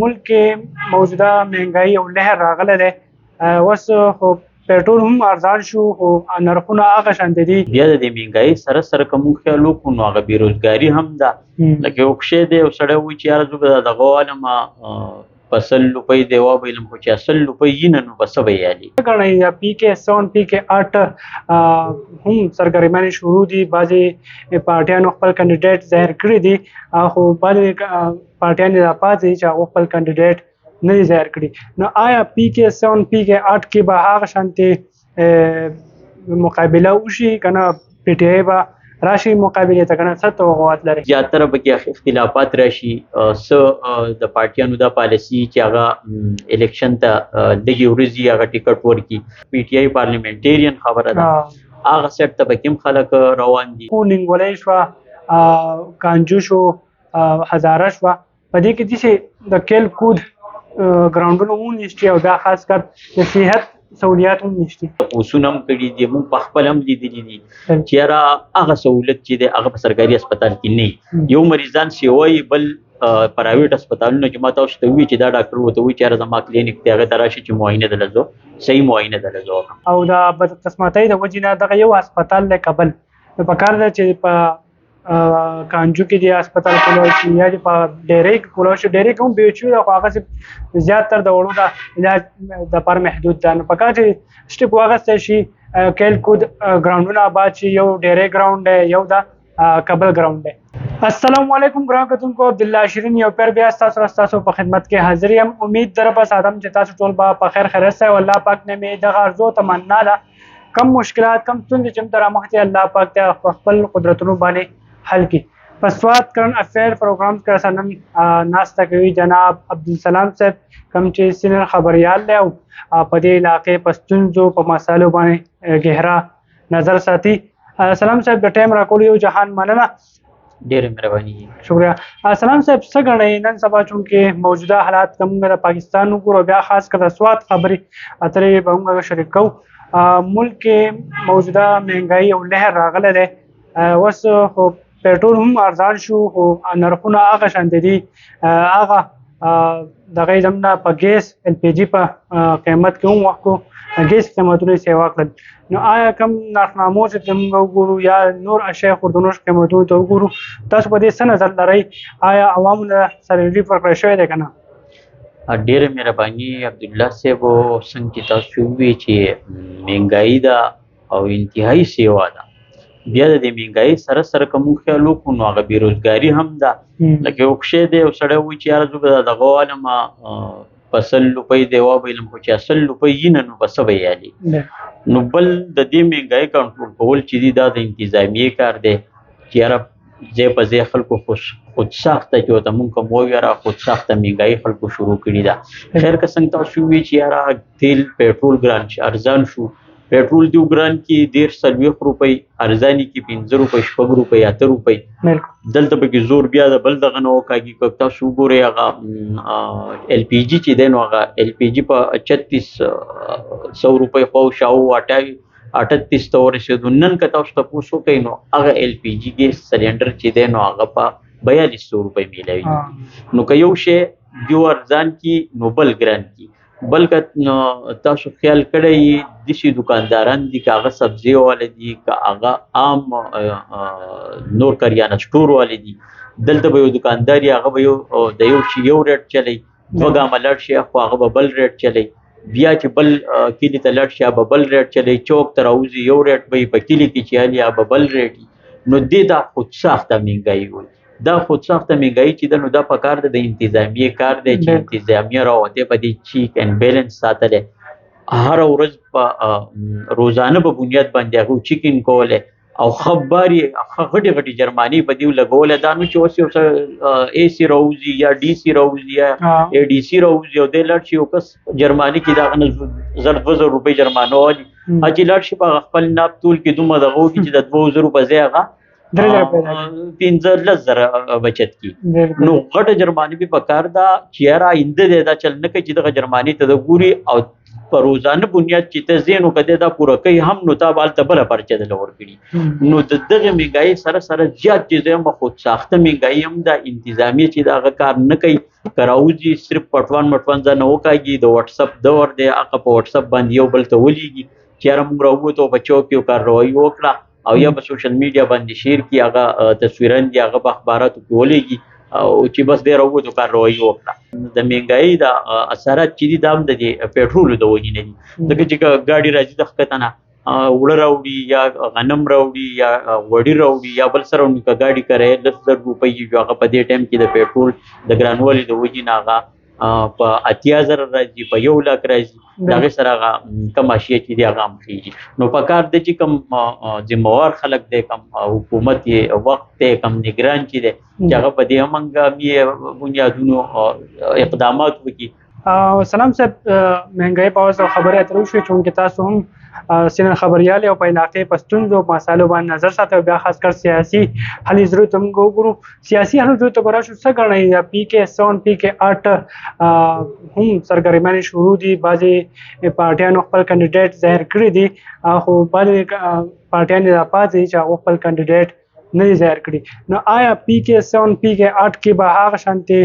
ملک کې موجوده مهنګایي او لهر راغلی دی. اوس خو پټرول هم ارزان شو خو نرخونه هغه شانته دي. بیا د دې مهنګایي سره سره که موږ خیال وکړو نو هغه بېروزګاري هم ده. لکه یو شی دی یو سړی وایي چې یاره زه به دغه والم په 100 روپۍ دی وبایلم خو چې 100 روپۍ یي نه نو به څه به یې یالي. ګڼئ یا PK7 PK8 هم سرګرمیانې شروع دي. بعضې پارټیانو خپل کینډیډیټ ظاهر کړي دي خو بعضې پارټیان دا پاتې دي چې هغو خپل کینډیډیټ نه دي ظاهر کړي. نو آیا PK7 PK8 کې به هغه شانتې مقابله وشي که نه PTI به راشي مقابلې ته که نه څه توقعات لري؟ زیاتره پکې اختلافات راشي. څه د پارټیانو دا پالیسي چې هغه الیکشن ته لږې ورځې هغه ټیکټ ورکړي. PTI پارلیمنټیرین خبره ده هغه سیټ ته پکې هم خلک روان دي. ننګولی شوه کانجو شو هزاره شوه په دې کې داسې د کیل کود ګراونډونه هم نشته او دا خاص کر د صحت سہولیات هم نشته. اوسونه هم کړي دي موږ په خپل هم لیدلي دي چې یاره هغه سهولت چې دی هغه په سرکاري هسپتال کې نه. یو مریضان سیوایي بل پرایویټ هسپتالونو کې ما تاسو ته ووایي چې دا ډاکټر ورته وایي چې یاره زما کلینیک دی هغې ته راشي چې معاینه دله زه صحیح معاینه دله زه وکړم. او د بدقسمتۍ د وجې نه دغه یو هسپتال دی کابل نو پکار ده چې په کانجو کې دی هسپتال کولای شي یا د په ډیری کې کولای شي. ډیری کې هم BHU ده خو هغه زیاتره د وړو د علاج دپاره محدود ده. نو پکار چې سټپ واخیستی شي کیل کود ګراونډونه آباد شي. یو ډیری ګراونډ دی یو د کابل ګراونډ دی. السلام علیکم ګران کتونکو عبدالله شیرین یو پیر بیا ستاسو په خدمت کې حاضر یم. امید در په ساتم چې تاسو ټول به په خیر خیریت سئ او الله پاک نه مې دغه ارزو تمنا ده کم مشکلات کم ستونزې چې موږ ته رامخ الله پاک ته په خپل قدرتونو باندې حل کړي. په سواد کرن افیر پروګرام کې سره نن ناسته کوي جناب عبدالسلام صاحب کوم چې سینر خبریال دی او په دې علاقې په ستونزو په مسایلو باندې گهرا نظر ساتي. سلام صاحب د ټایم راکولو یو جهان مننه. ډېره مهرباني. شکریہ. سلام صاحب څه ګڼئ نن سبا چونکې موجوده حالات که موږ د پاکستان وګورو بیا خاص کر د سواد خبرې اترې به موږ شریک کوو. ملک کې موجوده مهنګایي او لهر راغلی دی. اوس خو پټرول هم ارزان شو خو نرخونه هغه شانته دي. هغه دغه زمونه په ګیس LPG په قیمت کې هم وخت ګیس قیمتونه یې سیوا کړل. نو آیا کوم نرخنامو چې موږ وګورو یا نور اشیاء خوردنوش قیمتونو ته وګورو تاسو په دې څه نظر لرئ؟ آیا عوامو له سره ریلیف ورکړی شوی دی که نه؟ ډېره مهرباني عبدالله صاحب. څنګه چې تاسو ووایئ چې مهنګایي ده او انتهایي سیوا ده. بیا د دې مهنګایي سره سره که موږ خیال وکړو نو هغه بېروزګاري هم ده. لکه یو شی دی یو سړی وایي چې یاره زه به دغه والم په 100 روپۍ دی وبایلم خو چې 100 روپۍ یي نه نو به څه به یې یالي. نو بل د دې مهنګایي کنټرول کول چې دي دا د انتظامیې کار دی چې یاره ځای په ځای خلکو خودساخته چې ورته موږ کوم وایو یاره خودساخته مهنګایي خلکو شروع کړي ده. خیر که څنګه تاسو ووایئ چې یاره تیل پټرول ګران شي ارزان شو. پټرول دی ګران کې 40 روپۍ ارزاني کې 15 روپۍ 6 روپۍ 8 روپۍ. دلته پکې زور بیا د بل دغه نه وکاږي. که تاسو وګورئ هغه LPG چې دی نو هغه LPG په 3600 روپۍ خو شاو 38 ته ورسېدو. نن که تاسو تپوس وکئ نو هغه LPG ګیس سلینډر چې دی نو هغه په 4200 روپۍ میلاوي. نو که یو شی دیو ارزان کې نو بل ګران کې. بلکې تاسو خیال کړی داسې دکانداران دي که هغه سبزۍ والا دي که هغه عام نور کریانه سټور والا دي. دلته به یو دکاندار یې هغه به د یو شي یو ریټ چلی 2 ګامه لاړ شي خو هغه به بل ریټ چلی. بیا چې بل کلي ته لاړ شي به بل ریټ چلی. چوک ته راوځي یو ریټ به یې په کلي کې چې یالي به بل ریټ. نو دې دا خودساخته مهنګایي وایي. دا خودساخته مهنګایي چې ده نو دا پکار ده د انتظامیې کار دی چې انتظامیه راوتې په دې چیک اینډ بیلنس ساتلی. هره ورځ په روزانه په بنیاد باندې هغه چیکینګ کولی او ښه باري غټې غټې جرمانې په دې لګولی. دا نو چې اوس یو څه AC راوځي یا DC راوځي یا ADC راوځي او دی لاړ شي یو کس جرماني کې د هغه نه 2,000 روپۍ جرمانه والي. چې لاړ شي په خپل ناب تول کې دومره دغه وکړي چې د 2,000 په ځای هغه 15,000 بچت کی. نو غټه جرماني به پکار دا چې یاره آینده دی دا چل نه کوي چې دغه جرماني ته د ګوري او په روزانه بنیاد چې ته زینو کده دا پوره کوي هم نو تا بالته بل پرچه د لور کړي نو د دغه مهنګای سره زیات چې زمو خود ساخته مهنګای هم د انتظامی چې دا کار نه کوي کراوځي صرف پټوان ځنه وکاږي د واتس اپ دور دی هغه په واتس اپ باندې یو بل ته ولېږي چې موږ راووتو بچو کې کاروي وکړه او یا په سوشل میډیا باندې شیر کی هغه تصویران دی هغه په اخباراتو کې ولېږي او چې بس ډیر وروته کاروي وکړه د مهنګای د اثرات چې دي د پېټرول د وجې نه دي دغه چې ګاډي راځي د ختنه وړه راوړي یا غنم راوړي یا وړي راوړي یا بل سره نو ګاډي کوي 10,000 روپۍ جو هغه په دې ټایم کې د پېټرول د ګرانوالي د وجې نه هغه په 80,000 راځي په 1 لک راځي دغه سره هغه کم اشیاء چې دی هغه هم کیږي نو په کار د چې کم ذمہوار خلک دی کم حکومت یې وخت دی کم نگران چې دی چې هغه په دې همنګامي بنیادونو اقدامات وکړي سلام صاحب مهنګای په اړه خبرې اترې وشوې چې تاسو هم سینن خبريال او په علاقې پښتون جو مسالو باندې نظر ساتي بیا خاص کر سیاسي حل ضرورت هم ګورو سیاسي حل ضرورت برا شو څه غړنه یا پی کې 7 پی کې 8 هم سرګرمانه شروع دي بعضي پارټیانو خپل کینډیډیټ ظاهر کړی دي خو بعضي پارټیانو د پاتې چې خپل کینډیډیټ نه ظاهر کړی نو آیا پی کې 7 پی کې 8 کې به هغه شانتي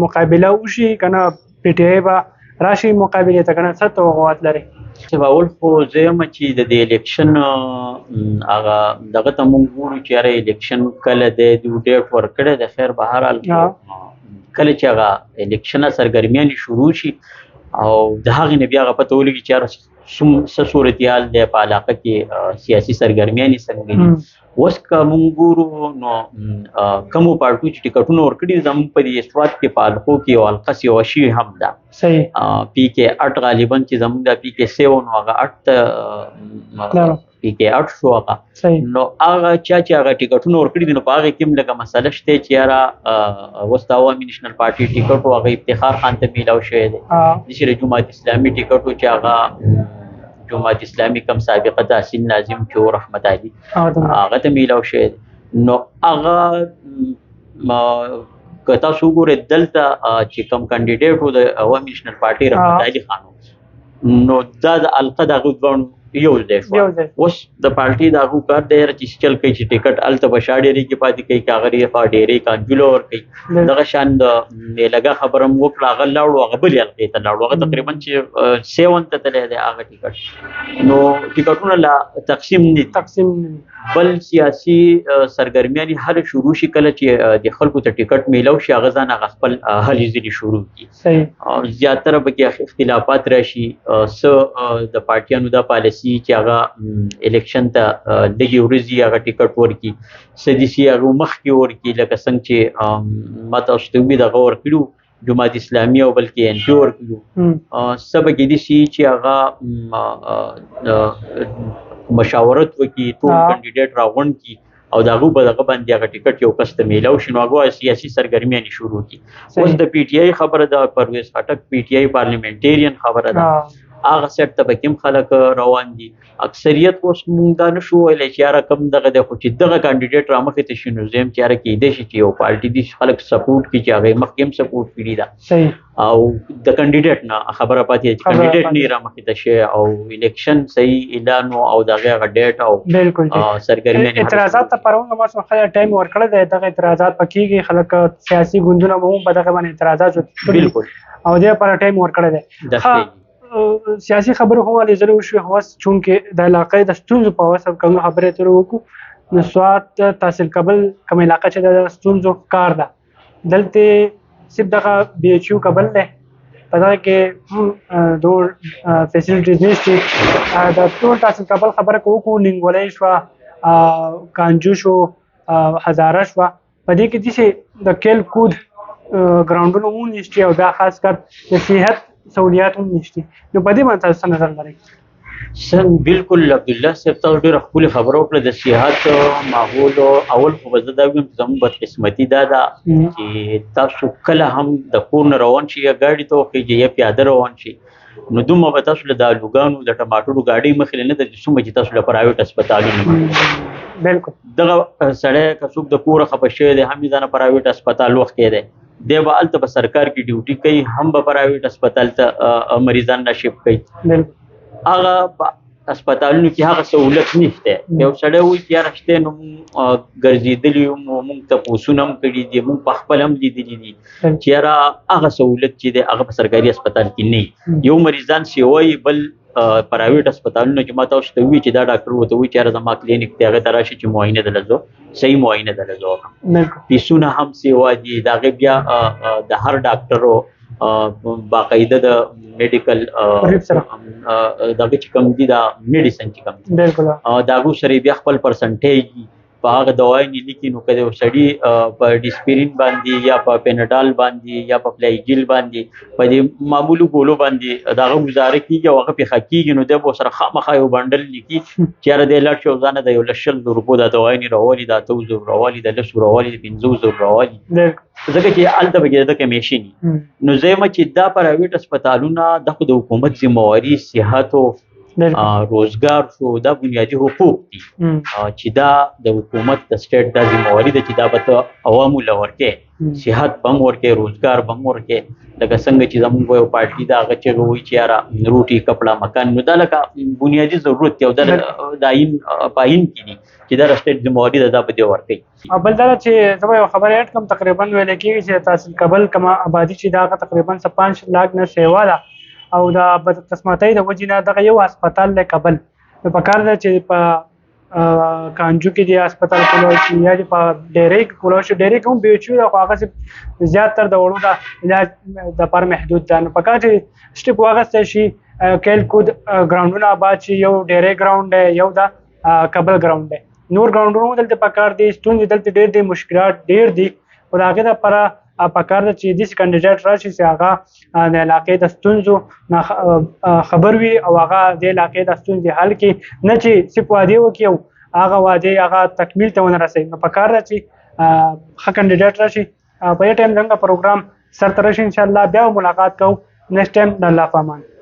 مقابله وشي کنه پی ټی آی به راشي مقابله ته کنه څه توقعات لري باول خو زم چې د الیکشن هغه دغه ته مونږ ګورو چې اره الیکشن کله د ډیټ ورکړه د خیر بهر حال کله چې هغه الیکشن سرګرمیان شروع شي او د هغه نه بیا پته ولګي چې اره صورتحال د په علاقه کې سیاسي سرګرمیان څنګه اوس کوم ګورو نو کوم پارټو چې ټیکټونه ورکړي زموږ په دې سواد کې پالخو کې او القصي او شی هم ده صحیح پی کې 8 غالبا چې زموږ د پی کې 7 نو هغه 8 پی کې 8 شو هغه نو هغه چې هغه ټیکټونه ورکړي نو په هغه کې لکه مسله شته چې یاره وستا عوامي نېشنل پارټي ټیکټ او هغه افتخار خان ته میلاو شوی دی د شری جماعت اسلامي ټیکټ چې هغه جماعت اسلامي کم سابقه تحصیل ناظم چې رحمت علي هغه ته میلاو شوی نو هغه کتا سو ګور دلته چې کم کینډیډیټ و د عوامي نېشنل پارټي رحمت علي خان نو دا د القدا غوډون یو دی اوس د پارټي د هغه کار دی چې چل کوي چې ټیکټ الته بشاړي کې پاتې کوي کاغري پاډيري کانجولو ور کوي دغه شان د لګه خبرم وکړه هغه لاړو هغه بل یلقې ته لاړو هغه تقریبا چې 7 ته تللی دی هغه ټیکټ نو ټیکټونه لا تقسیم بل سیاسي سرګرمیاني هر شروع شي کله چې د خلکو ته ټیکټ میلاو شي هغه ځان خپل هلي ځلي شروع کی صحیح زیاتره به اختلافات راشي د پارټیانو د پالیسي چې هغه الیکشن ته دغه ورځي هغه ټیکټ ورکی سديسي هغه مخکې ورکی لکه څنګه چې ماته واستوي دغه ورکړو جماعت اسلامي او بلکې ان پی ورکړو سبا کې دي چې هغه مشاورت وکي ټول کینډیډیټ راغون کی او داغه په دغه باندې هغه ټیکټ یو کس ته میلاو شنو هغه سیاسي سرګرمیان شروع کی اوس د پی ټی آی خبره ده پرویز خټک پی ټی آی پارلیمنټیرین خبره ده هغه سیټ ته به کوم خلک روان دي اکثریت اوس مونږ دا نشو ویلای چې یاره کم دغه د خو چې دغه کینډیډیټ را مخې ته شنو زم چې یاره کې دې شي چې یو پارټي دي خلک سپورټ کی چې هغه مخکې هم سپورټ کړی دا صحیح او د کینډیډیټ نه خبره پاتې چې کینډیډیټ نه را مخې ته شي او الیکشن صحیح اعلان او دغه ډیټ او بالکل سرګرمیان اعتراضات ته پرونه ما څو خلک ټایم ورکړل دی دغه اعتراضات پکېږي خلک سیاسي ګوندونه مو په دغه باندې اعتراضات بالکل او دې پر ټایم ورکړل دی سیاسي خبرو هو ولې زره وشو هوس چونکه د علاقې د ستونزو په واسه کوم خبره تر وکړو نو سواد تحصیل قبل کوم علاقې چې د ستونزو کار ده دلته صرف دغه بي ایچ یو قبل ده پدا کې دور فیسیلیټیز نشته د ټول تحصیل قبل خبره کوو نینګولې شو کانجو شو هزاره شو پدې کې چې د کېل کود ګراوندونو مون نشته او دا خاص کر د صحت سہولیات هم نشته نو په دې باندې تاسو نظر لرئ سن بالکل عبد الله صاحب تاسو ډېر خپل خبرو پر د صحت ماحول اول خو زه دا ویم زموږ بدقسمتي دا ده چې تاسو کله هم د کور نه روان شي یا ګاډي ته وخیږي یا پیاده روان شي نو دومره به تاسو له د الوګانو د ټماټرو ګاډي مخې نه د څومره چې تاسو له پرایویټ هسپتالونو بالکل دغه سړی که څوک د کور خپه شوی دی هم ځان پرایویټ هسپتال وخت کې دی دی به هلته په سرکار کې ډیوټي کوي، هم به پرایویټ هسپتال ته مریضان را شفت کوي. بالکل هغه په هسپتالونو کې هغه سهولت نشته. یو سړی وایي چې یاره شته نو مونږ ګرځېدلي یو، مونږ تپوسونه هم کړي دي، مونږ پخپله هم لیدلي دي چې یاره هغه سهولت چې دی هغه په سرکاري هسپتال کې نه وي. یو مریضان سیوا وي، بل پرایویټ هسپتالونو کې ما تاسو ته وایي چې دا ډاکټر ورته وایي چې یاره زما کلینیک دی، هغې ته راشي چې معاینه دله زه صحیح معاینه دله زه وکړم. فیسونه هم سیوا دي د هغې، بیا د هر ډاکټرو باقاعده د میډیکل دغه چې کوم دي دا میډیسن چې کوم دي بالکل د هغو سره بیا خپل پرسنټیج په هغه دوايي لیکي. نو که د یو سړي په ډیسپرین باندې یا په پیناډال باندې یا په فلایجیل باندې په دې معمولو ګولو باندې د هغه ګزاره کېږي او هغه پېښه کېږي، نو دی به ورسره خامخا یو بنډل لیکي چې یاره دی لاړ شي او ځانه د 100 روپو دا دوايي راوالي، د 800 راوالي، د 10 راوالي، د 500 راوالي، ځکه چې هلته به د کمیشن وي. نو زه یم چې دا پرایویټ هسپتالونه د خو د حکومت ذمواري صحت او روزګار شو، دا بنیادي حقوق دي چې دا د حکومت د سټیټ دا ذمواري ده چې دا به ته عوامو له ورکې، صحت به هم ورکې، روزګار به هم ورکې. لکه څنګه چې زمونږ یو پارټي دا هغه چې وایي چې یاره روټي کپړه مکان، نو دا لکه بنیادي ضرورت دی او دا د آیین په آیین کې دي چې دا سټیټ ذمواري ده، دا به دې ورکوي. او بل دا چې زه به یو خبره اډ کړم، تقریبا ویل کېږي چې تحصیل کابل کومه آبادي چې دا هغه تقریبا 5 لاک نه سیوا ده او د بدقسمتۍ د وجې نه دغه یو هسپتال دی کابل. نو پکار ده چې په کانجو کې د هسپتال کولای شي یا د په ډیری کې کولای شي. ډیری کې هم بیچو ده، خو هغه زیاتره د وړو د علاج دپاره محدود ده. نو پکار چې سټیپ واخیستی شي، کیلکود ګراونډونه آباد شي، یو ډیری ګراونډ دی، یو د کابل ګراونډ دی. نور ګراونډونه هم دلته پکار دي، ستونزې دلته ډېر دي، مشکلات ډېر دي، خو د هغې دپاره پکار ده چې داسې کاندیډیټ راشي چې هغه د علاقې د ستونزو نه خبر وي او هغه د علاقې د ستونزې حل کړي، نه چې صرف وعدې وکړي او هغه وعدې هغه تکمیل ته ونه رسوي. نو پکار ده چې ښه کاندیډیټ راشي. په دې ټایم زموږ پروګرام سرته راشي، انشاءالله بیا ملاقات کوو نیکسټ ټایم. د الله په امان.